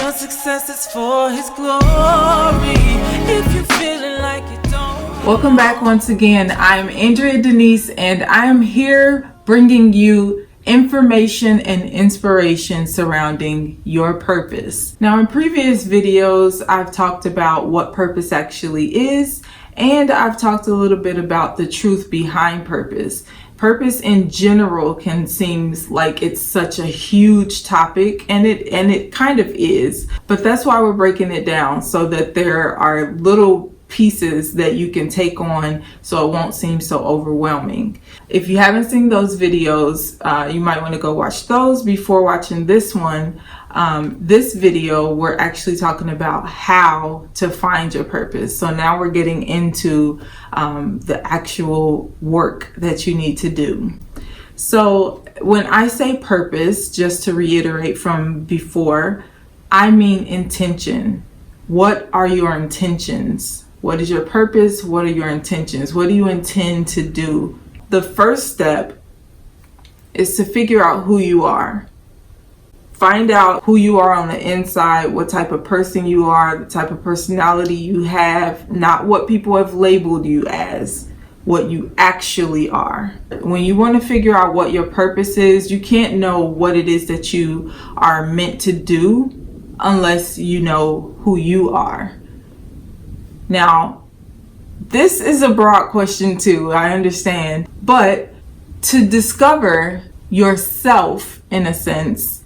your success is for His glory. If you're feeling like you don't. Welcome back once again. I'm Andriea Denise, and I am here bringing you information and inspiration surrounding your purpose. Now, in previous videos, I've talked about what purpose actually is, and I've talked a little bit about the truth behind purpose. Purpose in general can seem like it's such a huge topic, and it kind of is, but that's why we're breaking it down so that there are little pieces that you can take on so it won't seem so overwhelming. If you haven't seen those videos, you might want to go watch those before watching this one. This video, we're actually talking about how to find your purpose. So now we're getting into the actual work that you need to do. So when I say purpose, just to reiterate from before, I mean intention. What are your intentions? What is your purpose? What are your intentions? What do you intend to do? The first step is to figure out who you are. Find out who you are on the inside, what type of person you are, the type of personality you have, not what people have labeled you as, what you actually are. When you want to figure out what your purpose is, you can't know what it is that you are meant to do unless you know who you are. Now, this is a broad question too, I understand, but to discover yourself, in a sense,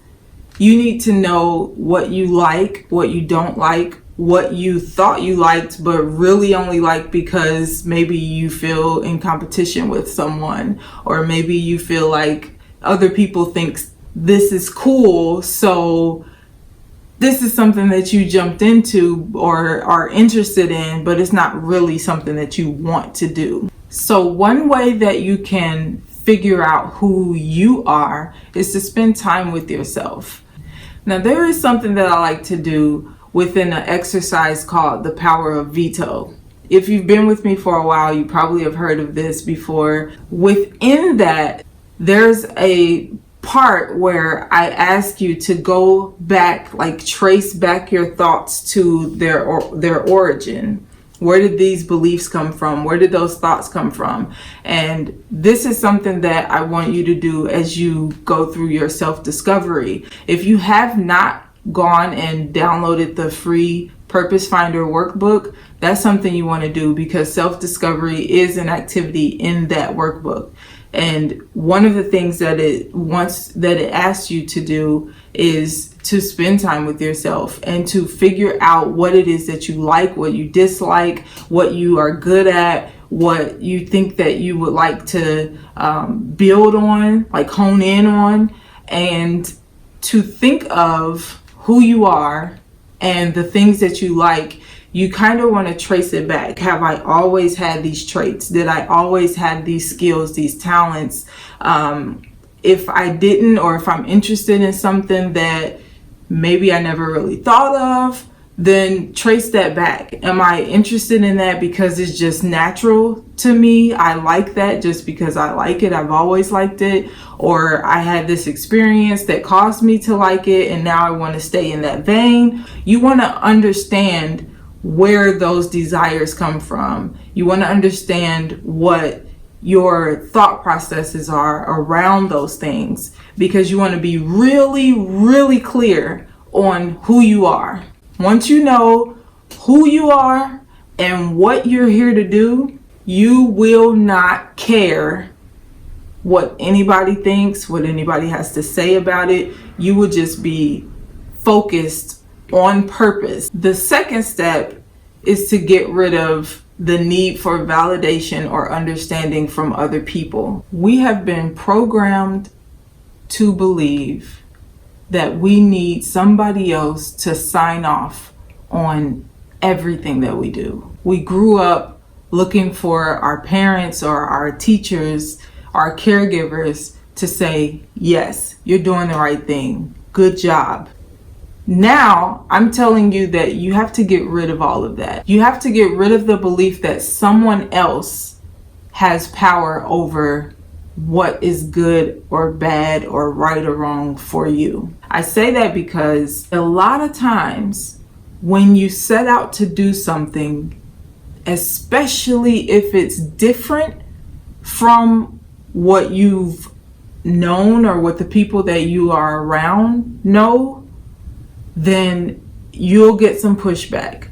you need to know what you like, what you don't like, what you thought you liked, but really only like because maybe you feel in competition with someone, or maybe you feel like other people think this is cool, so this is something that you jumped into or are interested in, but it's not really something that you want to do. So one way that you can figure out who you are is to spend time with yourself. Now, there is something that I like to do within an exercise called the power of veto. If you've been with me for a while, you probably have heard of this before. Within that, there's a part where I ask you to go back, like trace back your thoughts to their origin. Where did these beliefs come from? Where did those thoughts come from? And this is something that I want you to do as you go through your self-discovery. If you have not gone and downloaded the free Purpose Finder workbook, that's something you want to do, because self-discovery is an activity in that workbook. And one of the things that it asks you to do is to spend time with yourself and to figure out what it is that you like, what you dislike, what you are good at, what you think that you would like to build on, like hone in on, and to think of who you are and the things that you like. You kind of want to trace it back. Have I always had these traits? Did I always have these skills, these talents? If I didn't, or if I'm interested in something that maybe I never really thought of, then trace that back. Am I interested in that because it's just natural to me? I like that just because I like it. I've always liked it. Or I had this experience that caused me to like it, and now I want to stay in that vein. You want to understand where those desires come from. You want to understand what your thought processes are around those things, because you want to be really, really clear on who you are. Once you know who you are and what you're here to do, you will not care what anybody thinks, what anybody has to say about it. You will just be focused on purpose. The second step is to get rid of the need for validation or understanding from other people. We have been programmed to believe that we need somebody else to sign off on everything that we do. We grew up looking for our parents or our teachers, our caregivers to say, yes, you're doing the right thing. Good job. Now, I'm telling you that you have to get rid of all of that. You have to get rid of the belief that someone else has power over what is good or bad or right or wrong for you. I say that because a lot of times when you set out to do something, especially if it's different from what you've known or what the people that you are around know, then you'll get some pushback.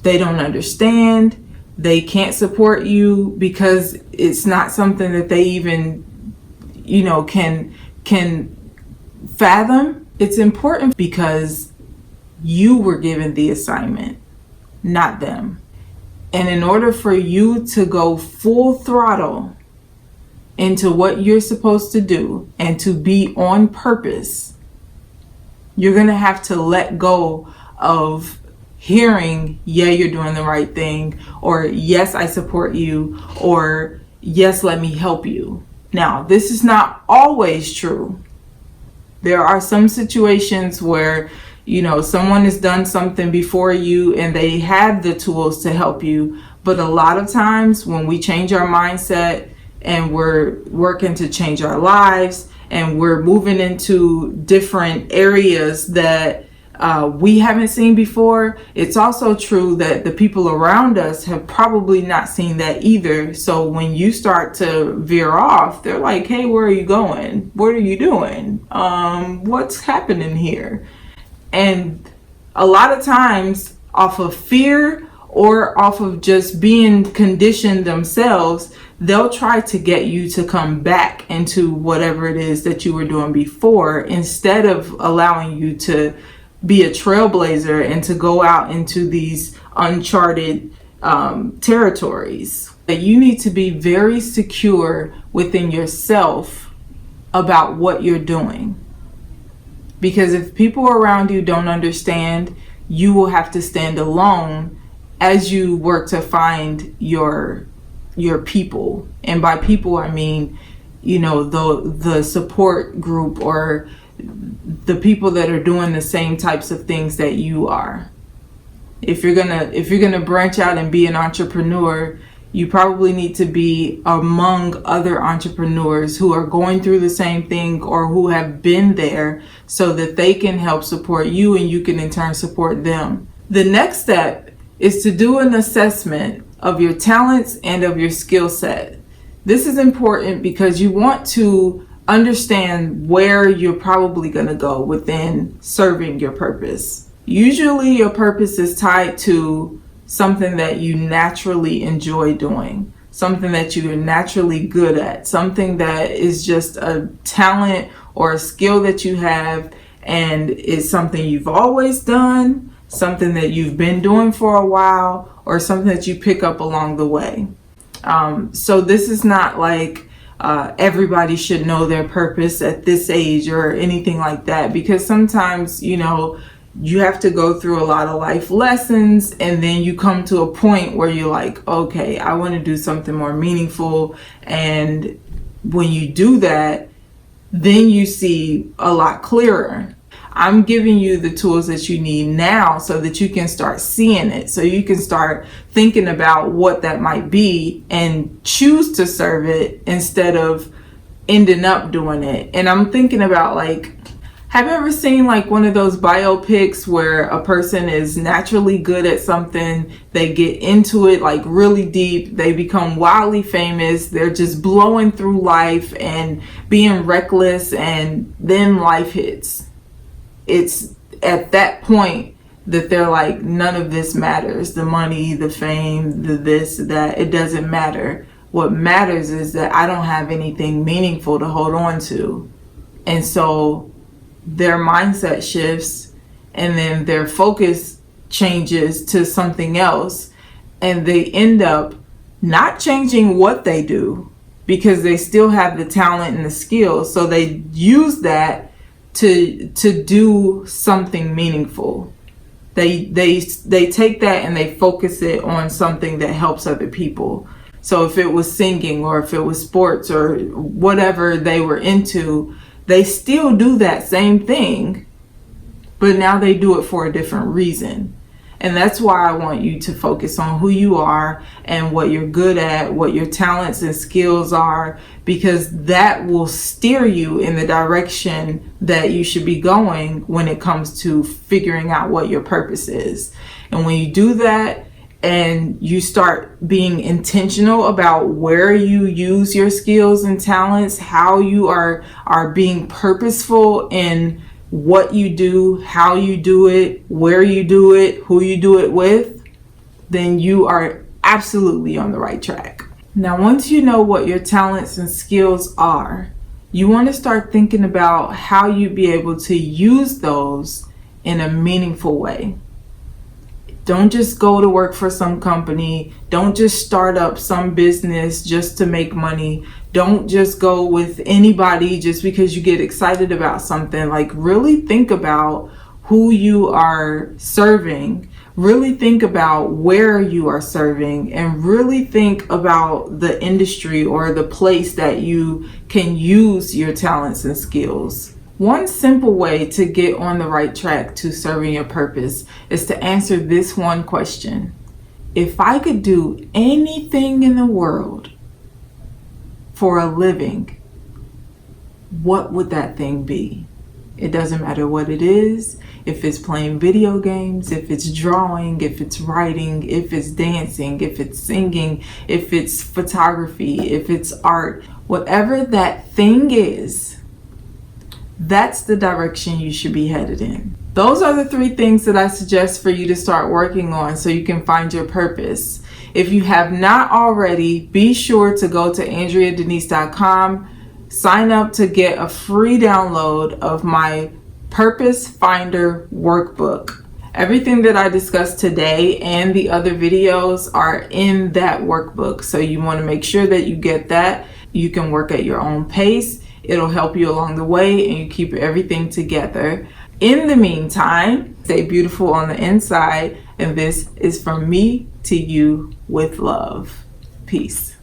They don't understand. They can't support you because it's not something that they even, can fathom. It's important because you were given the assignment, not them. And in order for you to go full throttle into what you're supposed to do and to be on purpose, you're going to have to let go of hearing, yeah, you're doing the right thing, or yes, I support you, or yes, let me help you. Now, this is not always true. There are some situations where, someone has done something before you and they have the tools to help you. But a lot of times when we change our mindset and we're working to change our lives and we're moving into different areas that we haven't seen before, it's also true that the people around us have probably not seen that either. So when you start to veer off, they're like, hey, where are you going? What are you doing? What's happening here? And a lot of times off of fear or off of just being conditioned themselves, they'll try to get you to come back into whatever it is that you were doing before, instead of allowing you to be a trailblazer and to go out into these uncharted territories. You need to be very secure within yourself about what you're doing. Because if people around you don't understand, you will have to stand alone as you work to find your people. And by people, I mean, the support group or the people that are doing the same types of things that you are. If you're gonna branch out and be an entrepreneur, you probably need to be among other entrepreneurs who are going through the same thing or who have been there, so that they can help support you and you can in turn support them. The next step is to do an assessment of your talents and of your skill set. This is important because you want to understand where you're probably going to go within serving your purpose. Usually your purpose is tied to something that you naturally enjoy doing, something that you are naturally good at, something that is just a talent or a skill that you have, and it's something you've always done, something that you've been doing for a while, or something that you pick up along the way. So this is not like everybody should know their purpose at this age or anything like that, because sometimes, you have to go through a lot of life lessons, and then you come to a point where you're like, okay, I want to do something more meaningful. And when you do that, then you see a lot clearer. I'm giving you the tools that you need now so that you can start seeing it, so you can start thinking about what that might be and choose to serve it instead of ending up doing it. And I'm thinking about, like, have you ever seen like one of those biopics where a person is naturally good at something, they get into it like really deep, they become wildly famous, they're just blowing through life and being reckless, and then life hits. It's at that point that they're like, none of this matters. The money, the fame, the this, that, it doesn't matter. What matters is that I don't have anything meaningful to hold on to. And so their mindset shifts, and then their focus changes to something else, and they end up not changing what they do because they still have the talent and the skills. So they use that to do something meaningful. They take that and they focus it on something that helps other people. So if it was singing or if it was sports or whatever they were into, they still do that same thing, but now they do it for a different reason. And that's why I want you to focus on who you are and what you're good at, what your talents and skills are, because that will steer you in the direction that you should be going when it comes to figuring out what your purpose is. And when you do that and you start being intentional about where you use your skills and talents, how you are being purposeful in what you do, how you do it, where you do it, who you do it with, then you are absolutely on the right track. Now, once you know what your talents and skills are, you want to start thinking about how you'd be able to use those in a meaningful way. Don't just go to work for some company. Don't just start up some business just to make money. Don't just go with anybody just because you get excited about something. Like, really think about who you are serving. Really think about where you are serving, and really think about the industry or the place that you can use your talents and skills. One simple way to get on the right track to serving your purpose is to answer this one question. If I could do anything in the world for a living, what would that thing be? It doesn't matter what it is. If it's playing video games, if it's drawing, if it's writing, if it's dancing, if it's singing, if it's photography, if it's art, whatever that thing is, that's the direction you should be headed in. Those are the 3 things that I suggest for you to start working on so you can find your purpose. If you have not already, be sure to go to andreadenise.com, sign up to get a free download of my Purpose Finder workbook. Everything that I discussed today and the other videos are in that workbook. So you want to make sure that you get that. You can work at your own pace. It'll help you along the way and you keep everything together. In the meantime, stay beautiful on the inside. And this is from me to you with love. Peace.